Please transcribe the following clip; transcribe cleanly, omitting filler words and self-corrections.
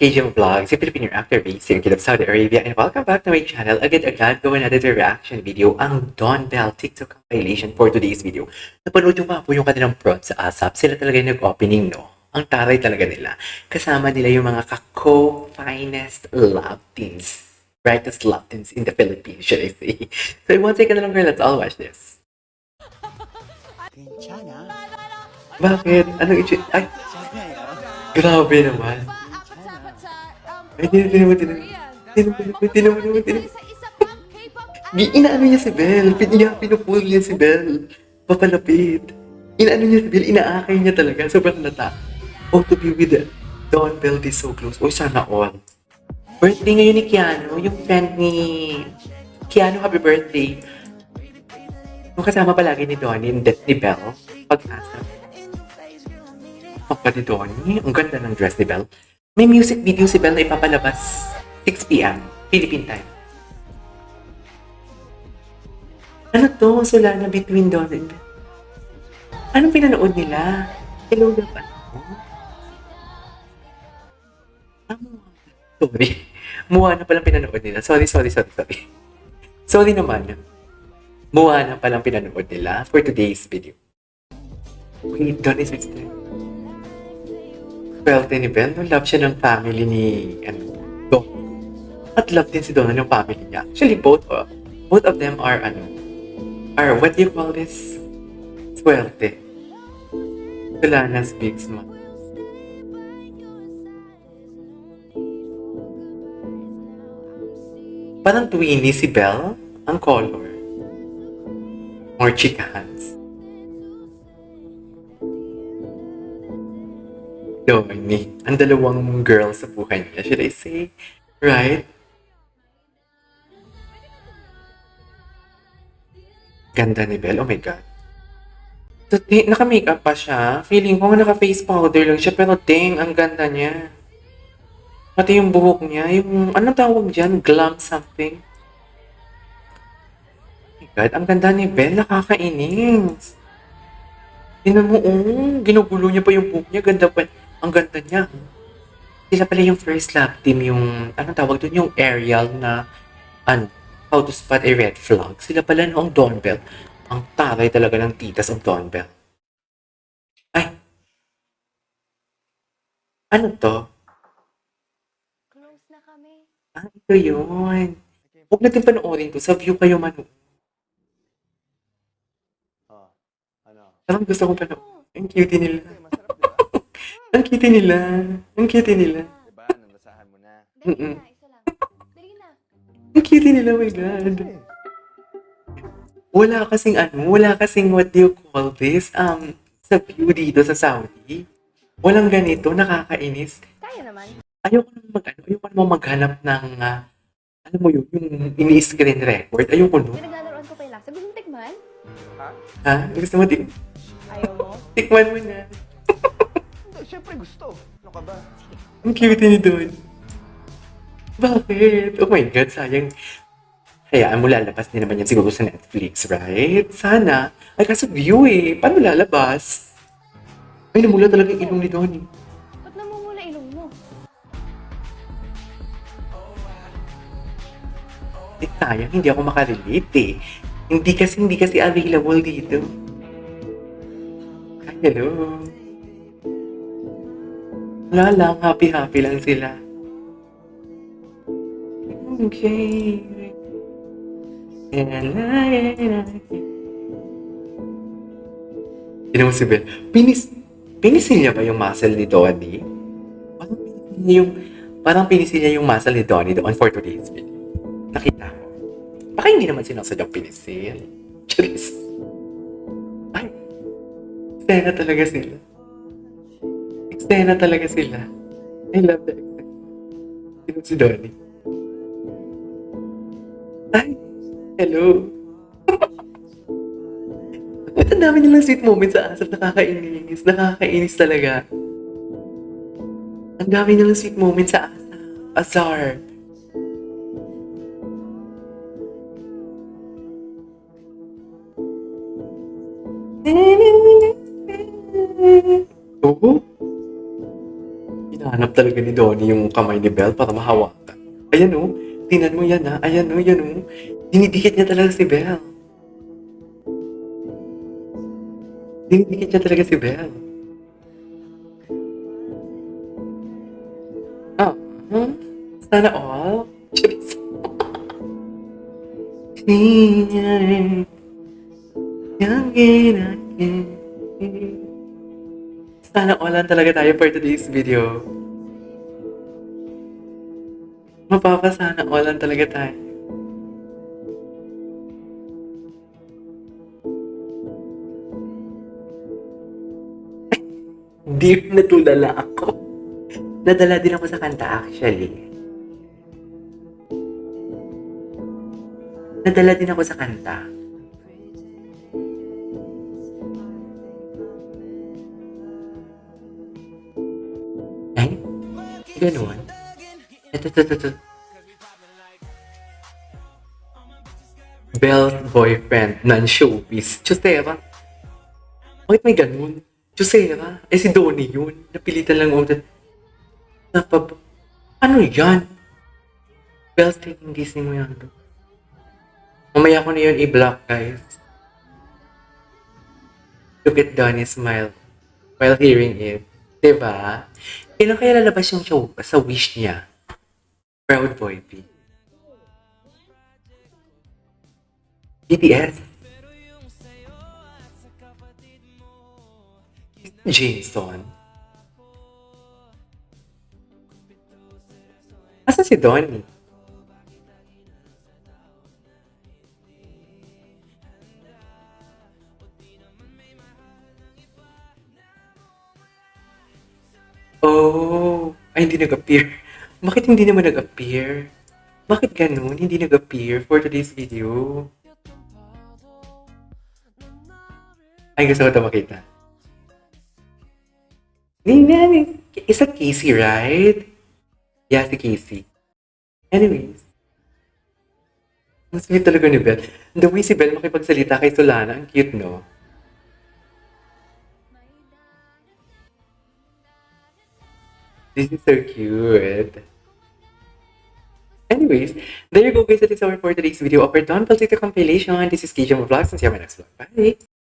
KJ Vlogs, yung Filipino actor based in Kingdom of Saudi Arabia, and welcome back to my channel. Agad-agad gawin natin the reaction video ang Don Bell TikTok compilation for today's video. Napanood yung mga po yung kanilang prod sa ASAP. Sila talaga yung nag-opening, no? Ang taray talaga nila. Kasama nila yung mga kako-finest love teams. Brightest love teams in the Philippines, should I say. So, one second na lang, girl. Let's all watch this. 괜찮아. Bakit? Anong itsura? Ay, 괜찮아요. grabe naman. Ay, tinan mo. Inaano niya si Belle. Pinupull niya si Belle. Papalapit. Inaano niya si Belle. Inaakay niya talaga. Sobrang lata. Oh, to be with Don Bell is so close. Uy, sana all. Birthday ngayon ni Keanu. Yung friend ni Keanu, happy birthday. Yung kasama palagi ni Donnie, ni Belle. Pag-asa. Pagka ni Donnie. Ang ganda ng dress ni Belle. May music video si Belle na ipapalabas 6 p.m. Philippine time. Ano to? Solana between Don and Belle. Anong pinanood nila? Hello na pa. Sorry. Moana palang pinanood nila. Sorry. Sorry naman. Moana palang pinanood nila for today's video. Wait, Don is with them. Swerte ni Ben, no? Love siya ng family ni Don. At love din si Don ng family niya. Actually, both of them are what do you call this? Swerte. Solana's big smile. Parang twinny si Belle, ang color. More chikahans. Donnie, ang dalawang girls sa buhay niya, should I say? Right? Ganda ni Belle, oh my God. So, naka-makeup pa siya. Feeling ko naka-face powder lang siya, pero dang, ang ganda niya. Pati yung buhok niya, yung, anong tawag dyan? Glam something. Oh my God, ang ganda ni Belle, nakakainis. Tingnan mo, ginugulo niya pa yung buhok niya, ganda pa. Ang ganda niya. Sila pala yung first love team, yung, anong tawag doon, yung Ariel na, how to spot a red flag. Sila pala noong Don Bell. Ang taray talaga ng titas ng Don Bell. Ay, ano to? Close na kami. Ito yun. Huwag natin panoorin to. Sa view kayo manood. Ano? Parang gusto kong panoorin. Ang cute nila. Masarap, di ba? Ang cute nila. Ang cute nila. Diba? Nabasahan mo na. Dali Mm-mm. na, isa lang. Dali na. Ang cute nila, oh my God. Wala kasing what do you call this? Sa view dito sa Saudi. Walang ganito, nakakainis. Kaya naman. Ayoko naman maghanap ng, alam mo yun, yung ini-screen record. Ayoko nun. Pinaglalaroan ko pa yung lasa. Gusto mo tikman? Ha? Ha? Gusto mo Ayaw mo? tikman mo na. Hindi, syempre gusto. Ano ka ba? Ang cute ni Don. Bakit? Oh my God, sayang. Hayaan mo, lalabas din naman yan siguro sa Netflix, right? Sana. Ay, kaso view eh. Paano lalabas? Ay, namula talaga yung ilong ni Don. Ba't namumula ilong mo? Eh, sayang, hindi ako makarelate eh. Hindi kasi available dito. Ay, hello. Wala lang, happy-happy lang sila. Okay. Tignan mo si Belle. Pinisil niya ba yung muscle ni Donnie? Parang pinisil niya yung muscle ni Donnie doon for today's video. Nakita ko. Baka hindi naman sinasadyang pinisil. Charis. Ay, eksena talaga sila. Eksena talaga sila. I love the eksena. Tignan si Donnie. Ay, hello. Ang dami nilang sweet moments sa asap. Nakakainis. Nakakainis talaga. Ang dami nilang sweet moments sa asap. Azar. Oo. Hanap talaga ni Donnie yung kamay ni Belle para mahawakan. Ayan oh, tingnan mo yan ha. Ayan oh, yan oh. Dinidikit niya talaga si Belle. Dinidikit niya talaga si Belle. Ah, sana all. Charis. Yang ginakin. Sana all lang talaga tayo for today's video. Mapapasana all lang talaga tayo. Dear, natulala ako. Nadala din ako sa kanta actually. Nadala din ako sa kanta. Ay, ganun. Ito. Belle's boyfriend, non-showbiz. Chusera. Bakit may ganun? Chusera. Eh si Donnie yun. Napilitan lang ulit. Ano yan? Belle's taking Disney mo yan. Mamaya ko na yun i-block, guys. Look at Donnie's smile while hearing it. Diba? Kailan kaya lalabas yung show sa wish niya? Proud Boy B. BTS. Jason. Asa si Donnie? Oh, ay hindi nag-appear. Bakit hindi naman nag-appear? Bakit ganun? Hindi nag-appear for today's video. Ay, gusto ko ito makita. Is that Casey, right? Yeah, si Casey. Anyways. Mas sweet talaga ni Belle. The way si Belle makipagsalita kay Solana, ang cute, no? This is so cute. Anyways, there you go guys. That is our for today's video of our Don Peltito compilation. This is KJ Vlogs and see you on my next vlog. Bye!